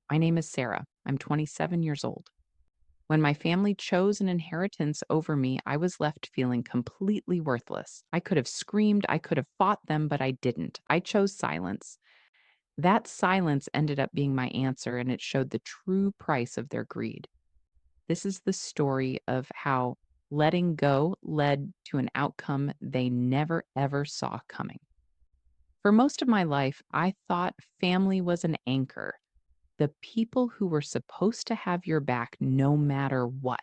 My name is Sarah. I'm 27 years old. When my family chose an inheritance over me, I was left feeling completely worthless. I could have screamed, I could have fought them, but I didn't. I chose silence. That silence ended up being my answer, and it showed the true price of their greed. This is the story of how letting go led to an outcome they never ever saw coming. For most of my life, I thought family was an anchor, the people who were supposed to have your back no matter what.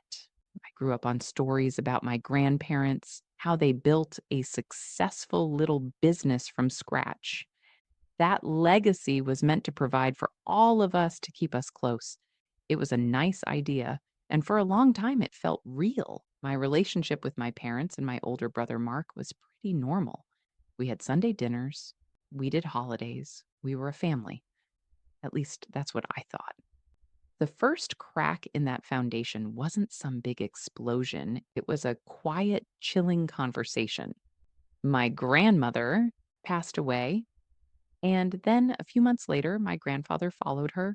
I grew up on stories about my grandparents, how they built a successful little business from scratch. That legacy was meant to provide for all of us to keep us close. It was a nice idea, and for a long time it felt real. My relationship with my parents and my older brother Mark was pretty normal. We had Sunday dinners, we did holidays, we were a family. At least that's what I thought. The first crack in that foundation wasn't some big explosion. It was a quiet, chilling conversation. My grandmother passed away, and then a few months later, my grandfather followed her.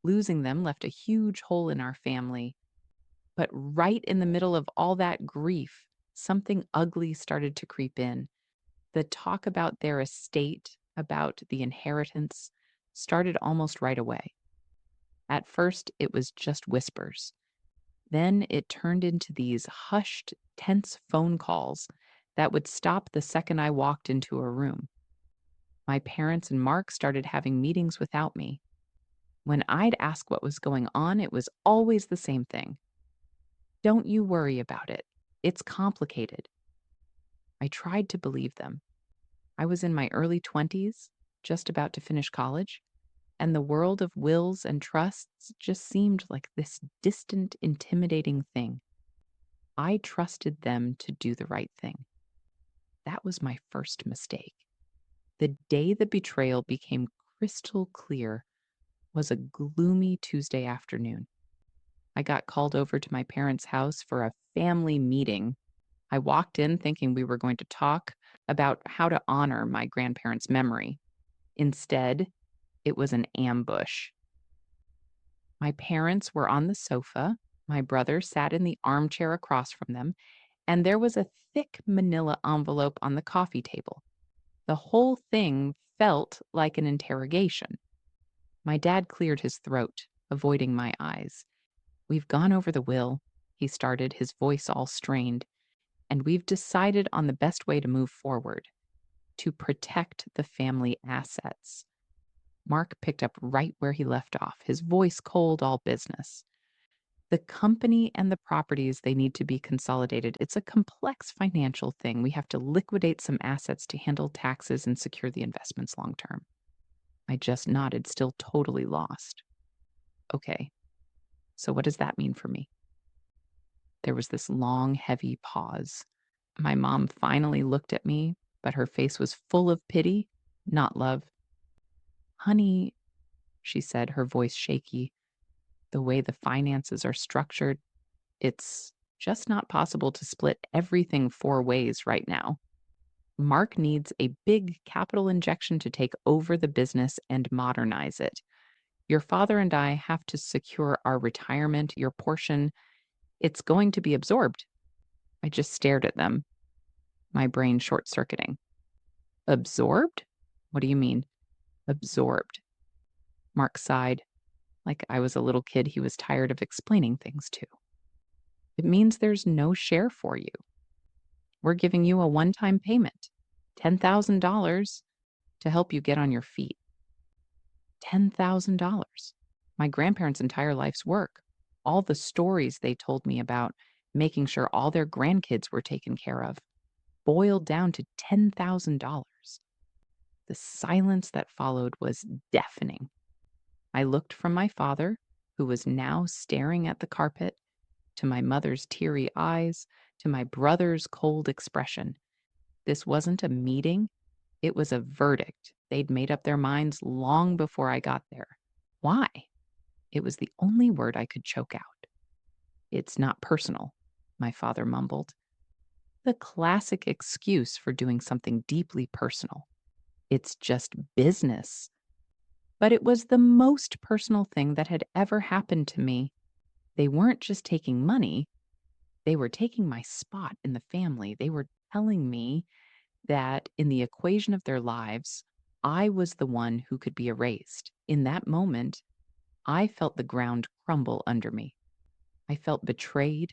Losing them left a huge hole in our family. But right in the middle of all that grief, something ugly started to creep in. The talk about their estate, about the inheritance, started almost right away. At first, it was just whispers. Then it turned into these hushed, tense phone calls that would stop the second I walked into a room. My parents and Mark started having meetings without me. When I'd ask what was going on, it was always the same thing. Don't you worry about it. It's complicated. I tried to believe them. I was in my early 20s, just about to finish college, and the world of wills and trusts just seemed like this distant, intimidating thing. I trusted them to do the right thing. That was my first mistake. The day the betrayal became crystal clear was a gloomy Tuesday afternoon. I got called over to my parents' house for a family meeting. I walked in thinking we were going to talk about how to honor my grandparents' memory. Instead, it was an ambush. My parents were on the sofa. My brother sat in the armchair across from them, and there was a thick manila envelope on the coffee table. The whole thing felt like an interrogation. My dad cleared his throat, avoiding my eyes. "We've gone over the will," he started, his voice all strained, "and we've decided on the best way to move forward, to protect the family assets." Mark picked up right where he left off, his voice cold, all business. "The company and the properties, they need to be consolidated. It's a complex financial thing. We have to liquidate some assets to handle taxes and secure the investments long term." I just nodded, still totally lost. "Okay, so what does that mean for me?" There was this long, heavy pause. My mom finally looked at me, but her face was full of pity, not love. "Honey," she said, her voice shaky, "the way the finances are structured, it's just not possible to split everything four ways right now. Mark needs a big capital injection to take over the business and modernize it. Your father and I have to secure our retirement, your portion. It's going to be absorbed." I just stared at them, my brain short circuiting. "Absorbed? What do you mean?" "Absorbed." Mark sighed, like I was a little kid he was tired of explaining things to. "It means there's no share for you. We're giving you a one time payment, $10,000 to help you get on your feet." $10,000. My grandparents' entire life's work. All the stories they told me about making sure all their grandkids were taken care of boiled down to $10,000. The silence that followed was deafening. I looked from my father, who was now staring at the carpet, to my mother's teary eyes, to my brother's cold expression. This wasn't a meeting, it was a verdict. They'd made up their minds long before I got there. Why? It was the only word I could choke out. "It's not personal," my father mumbled. The classic excuse for doing something deeply personal. "It's just business." But it was the most personal thing that had ever happened to me. They weren't just taking money, they were taking my spot in the family. They were telling me that in the equation of their lives, I was the one who could be erased. In that moment, I felt the ground crumble under me. I felt betrayed,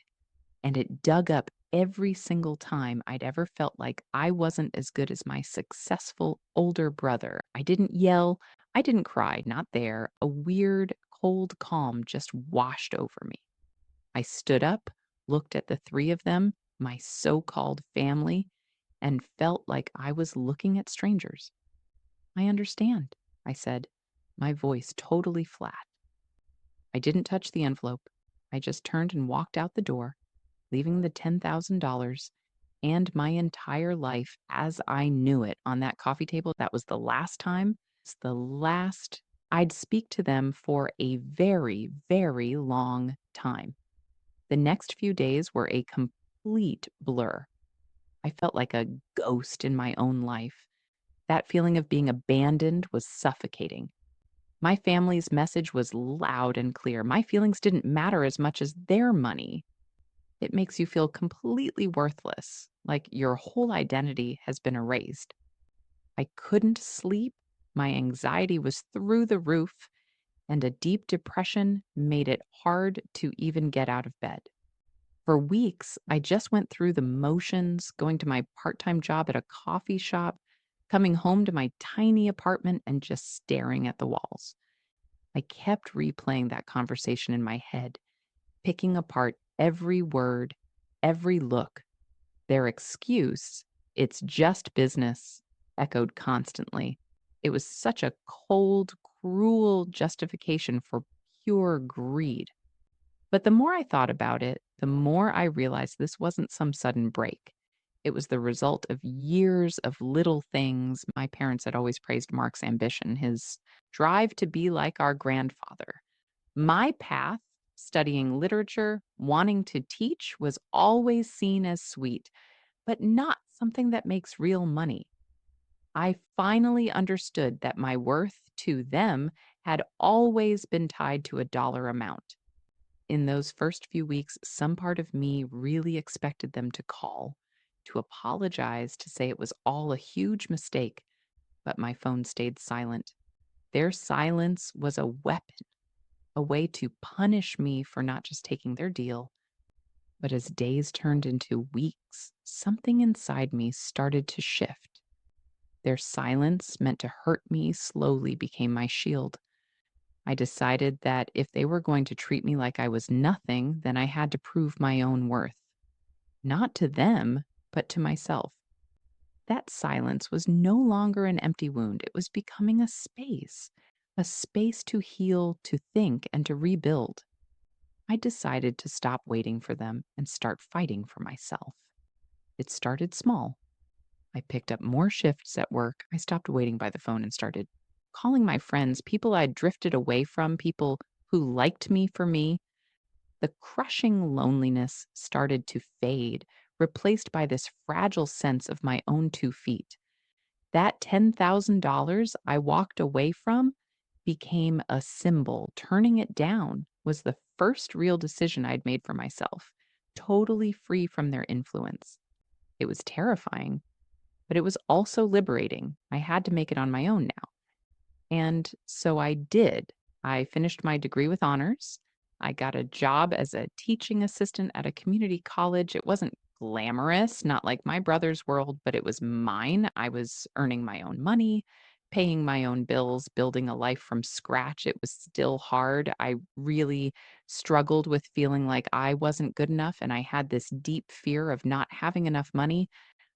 and it dug up every single time I'd ever felt like I wasn't as good as my successful older brother. I didn't yell, I didn't cry, not there. A weird, cold calm just washed over me. I stood up, looked at the three of them, my so called family, and felt like I was looking at strangers. I understand, I said, my voice totally flat. I didn't touch the envelope. I just turned and walked out the door, leaving the $10,000 and my entire life as I knew it on that coffee table. That was the last time. It's the last I'd speak to them for a very, very long time. The next few days were a complete blur. I felt like a ghost in my own life. That feeling of being abandoned was suffocating. My family's message was loud and clear. My feelings didn't matter as much as their money. It makes you feel completely worthless, like your whole identity has been erased. I couldn't sleep. My anxiety was through the roof, and a deep depression made it hard to even get out of bed. For weeks, I just went through the motions, going to my part time job at a coffee shop, coming home to my tiny apartment, and just staring at the walls. I kept replaying that conversation in my head, picking apart every word, every look. Their excuse, "It's just business," echoed constantly. It was such a cold, cruel justification for pure greed. But the more I thought about it, the more I realized this wasn't some sudden break. It was the result of years of little things. My parents had always praised Mark's ambition, his drive to be like our grandfather. My path, studying literature, wanting to teach, was always seen as sweet, but not something that makes real money. I finally understood that my worth to them had always been tied to a dollar amount. In those first few weeks, some part of me really expected them to call, to apologize, to say it was all a huge mistake, but my phone stayed silent. Their silence was a weapon, a way to punish me for not just taking their deal. But as days turned into weeks, something inside me started to shift. Their silence, meant to hurt me, slowly became my shield. I decided that if they were going to treat me like I was nothing, then I had to prove my own worth. Not to them, but to myself. That silence was no longer an empty wound. It was becoming a space to heal, to think, and to rebuild. I decided to stop waiting for them and start fighting for myself. It started small. I picked up more shifts at work. I stopped waiting by the phone and started calling my friends, people I'd drifted away from, people who liked me for me. The crushing loneliness started to fade, replaced by this fragile sense of my own 2 feet. That $10,000 I walked away from became a symbol. Turning it down was the first real decision I'd made for myself, totally free from their influence. It was terrifying, but it was also liberating. I had to make it on my own now. And so I did. I finished my degree with honors. I got a job as a teaching assistant at a community college. It wasn't glamorous, not like my brother's world, but it was mine. I was earning my own money, paying my own bills, building a life from scratch. It was still hard. I really struggled with feeling like I wasn't good enough, and I had this deep fear of not having enough money.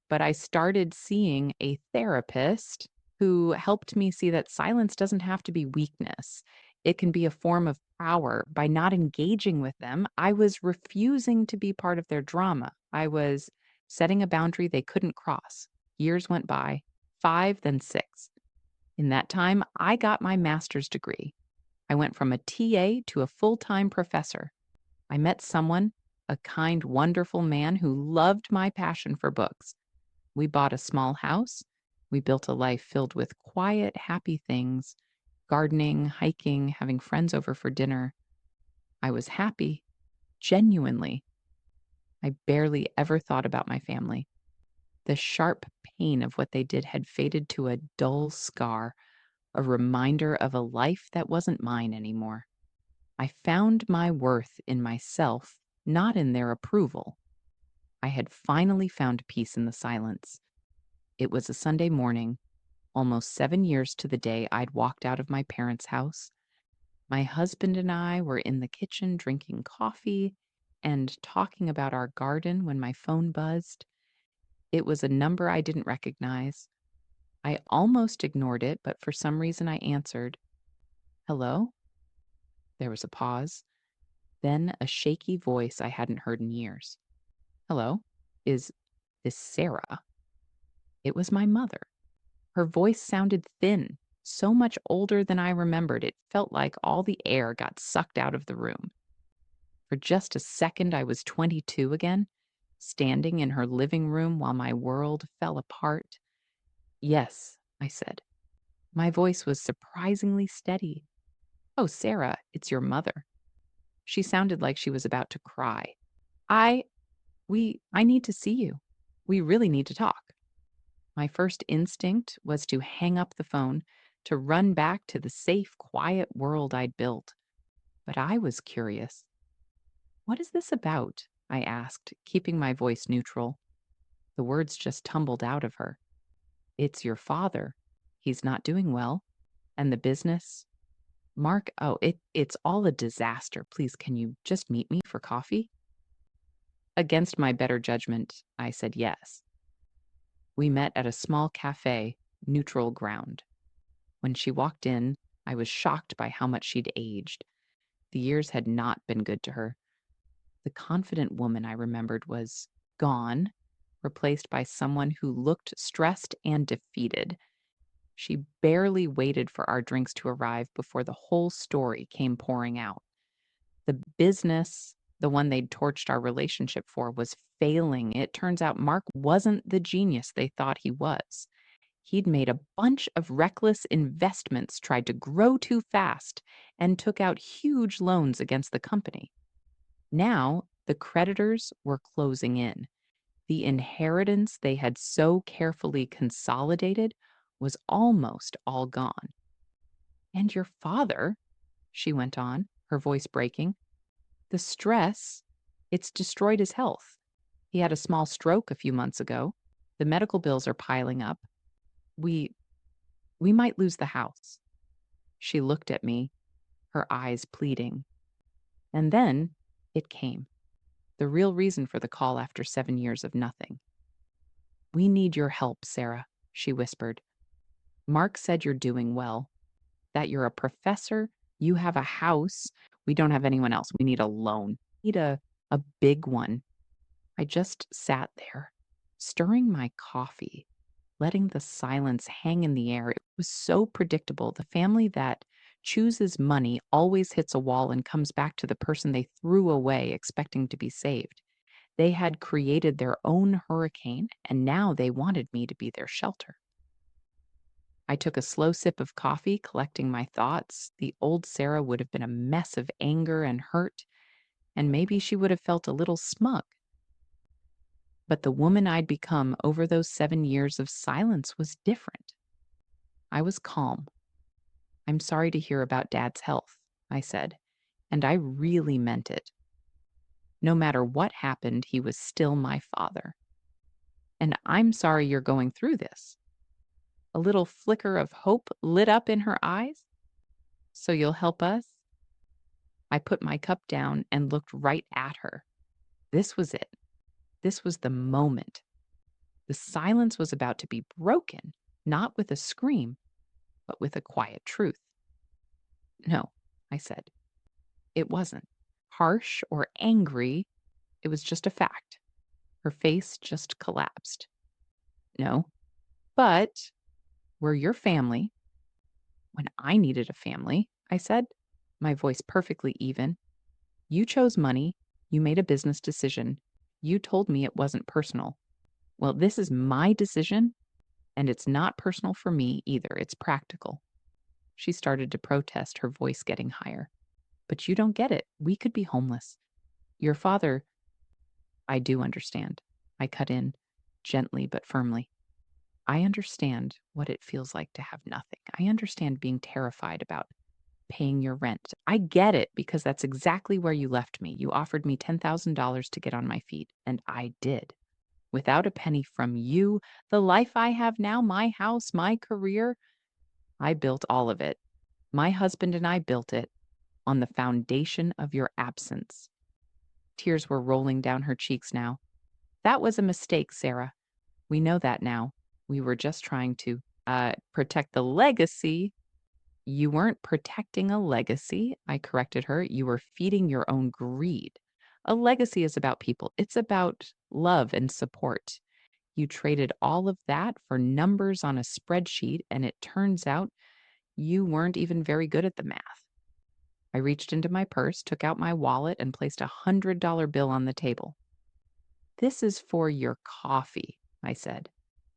But I started seeing a therapist who helped me see that silence doesn't have to be weakness. It can be a form of power. By not engaging with them, I was refusing to be part of their drama. I was setting a boundary they couldn't cross. Years went by, 5, then 6. In that time, I got my master's degree. I went from a TA to a full time professor. I met someone, a kind, wonderful man who loved my passion for books. We bought a small house. We built a life filled with quiet, happy things. gardening, hiking, having friends over for dinner. I was happy, genuinely. I barely ever thought about my family. The sharp pain of what they did had faded to a dull scar, a reminder of a life that wasn't mine anymore. I found my worth in myself, not in their approval. I had finally found peace in the silence. It was a Sunday morning, almost 7 years to the day I'd walked out of my parents' house. My husband and I were in the kitchen drinking coffee and talking about our garden when my phone buzzed. It was a number I didn't recognize. I almost ignored it, but for some reason I answered, "Hello?" There was a pause, then a shaky voice I hadn't heard in years. "Hello? Is this Sarah?" It was my mother. Her voice sounded thin, so much older than I remembered. It felt like all the air got sucked out of the room. For just a second, I was 22 again, standing in her living room while my world fell apart. "Yes," I said. My voice was surprisingly steady. "Oh, Sarah, it's your mother." She sounded like she was about to cry. I I need to see you. We really need to talk." My first instinct was to hang up the phone, to run back to the safe, quiet world I'd built. But I was curious. "What is this about?" I asked, keeping my voice neutral. The words just tumbled out of her. "It's your father. He's not doing well. And the business. Mark, oh, it's all a disaster. Please, can you just meet me for coffee?" Against my better judgment, I said yes. We met at a small cafe, neutral ground. When she walked in, I was shocked by how much she'd aged. The years had not been good to her. The confident woman I remembered was gone, replaced by someone who looked stressed and defeated. She barely waited for our drinks to arrive before the whole story came pouring out. The business, the one they'd torched our relationship for, was failing. It turns out Mark wasn't the genius they thought he was. He'd made a bunch of reckless investments, tried to grow too fast, and took out huge loans against the company. Now, the creditors were closing in. The inheritance they had so carefully consolidated was almost all gone. "And your father," she went on, her voice breaking, "the stress, it's destroyed his health. He had a small stroke a few months ago. The medical bills are piling up. We we might lose the house." She looked at me, her eyes pleading. And then it came. The real reason for the call after 7 years of nothing. "We need your help, Sarah," she whispered. "Mark said you're doing well, that you're a professor, you have a house. We don't have anyone else. We need a loan. We need a big one." I just sat there, stirring my coffee, letting the silence hang in the air. It was so predictable. The family that chooses money always hits a wall and comes back to the person they threw away expecting to be saved. They had created their own hurricane, and now they wanted me to be their shelter. I took a slow sip of coffee, collecting my thoughts. The old Sarah would have been a mess of anger and hurt, and maybe she would have felt a little smug. But the woman I'd become over those 7 years of silence was different. I was calm. "I'm sorry to hear about Dad's health," I said, and I really meant it. No matter what happened, he was still my father. "And I'm sorry you're going through this." A little flicker of hope lit up in her eyes. "So you'll help us?" I put my cup down and looked right at her. This was it. This was the moment. The silence was about to be broken, not with a scream, but with a quiet truth. "No," I said. It wasn't harsh or angry. It was just a fact. Her face just collapsed. "No, but we're your family when I needed a family," I said, my voice perfectly even. "You chose money. You made a business decision. You told me it wasn't personal. Well, this is my decision, and it's not personal for me either. It's practical." She started to protest, her voice getting higher. But you don't get it. We could be homeless. Your father, I do understand. I cut in gently but firmly. I understand what it feels like to have nothing. I understand being terrified about paying your rent. I get it because that's exactly where you left me. You offered me $10,000 to get on my feet, and I did. Without a penny from you, the life I have now, my house, my career, I built all of it. My husband and I built it on the foundation of your absence. Tears were rolling down her cheeks now. That was a mistake, Sarah. We know that now. We were just trying to protect the legacy. You weren't protecting a legacy, I corrected her. You were feeding your own greed. A legacy is about people, it's about love and support. You traded all of that for numbers on a spreadsheet, and it turns out you weren't even very good at the math. I reached into my purse, took out my wallet, and placed a $100 bill on the table. This is for your coffee, I said,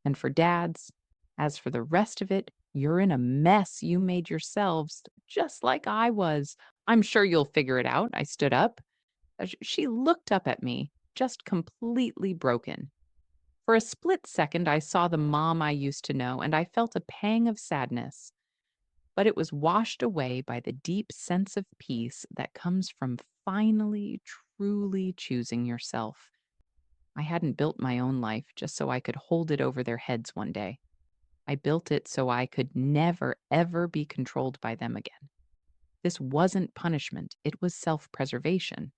and for Dad's. As for the rest of it, you're in a mess you made yourselves, just like I was. I'm sure you'll figure it out. I stood up. She looked up at me, just completely broken. For a split second, I saw the mom I used to know, and I felt a pang of sadness. But it was washed away by the deep sense of peace that comes from finally, truly choosing yourself. I hadn't built my own life just so I could hold it over their heads one day. I built it so I could never, ever be controlled by them again. This wasn't punishment, it was self preservation.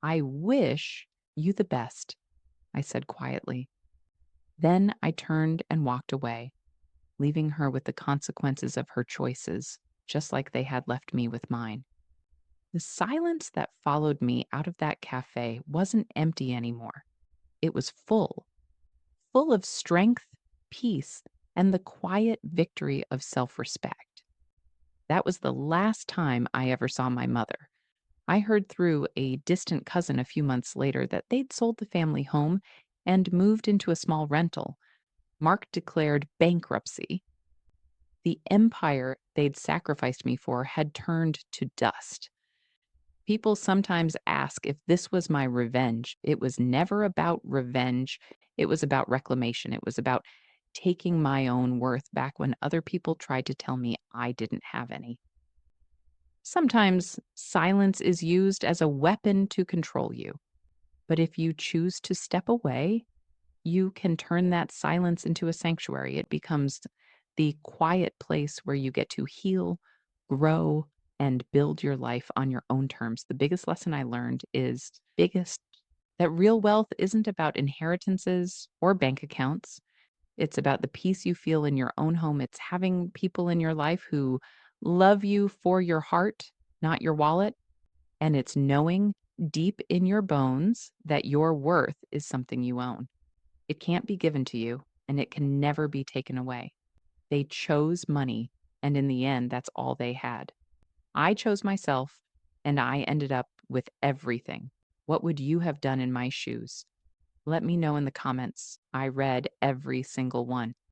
I wish you the best, I said quietly. Then I turned and walked away, leaving her with the consequences of her choices, just like they had left me with mine. The silence that followed me out of that cafe wasn't empty anymore. It was full, full of strength, peace, and the quiet victory of self respect. That was the last time I ever saw my mother. I heard through a distant cousin a few months later that they'd sold the family home and moved into a small rental. Mark declared bankruptcy. The empire they'd sacrificed me for had turned to dust. People sometimes ask if this was my revenge. It was never about revenge. It was about reclamation. It was about taking my own worth back when other people tried to tell me I didn't have any. Sometimes silence is used as a weapon to control you. But if you choose to step away, you can turn that silence into a sanctuary. It becomes the quiet place where you get to heal, grow, and build your life on your own terms. The biggest lesson I learned is biggest that real wealth isn't about inheritances or bank accounts. It's about the peace you feel in your own home. It's having people in your life who love you for your heart, not your wallet. And it's knowing deep in your bones that your worth is something you own. It can't be given to you, and it can never be taken away. They chose money, and in the end, that's all they had. I chose myself, and I ended up with everything. What would you have done in my shoes? Let me know in the comments. I read every single one.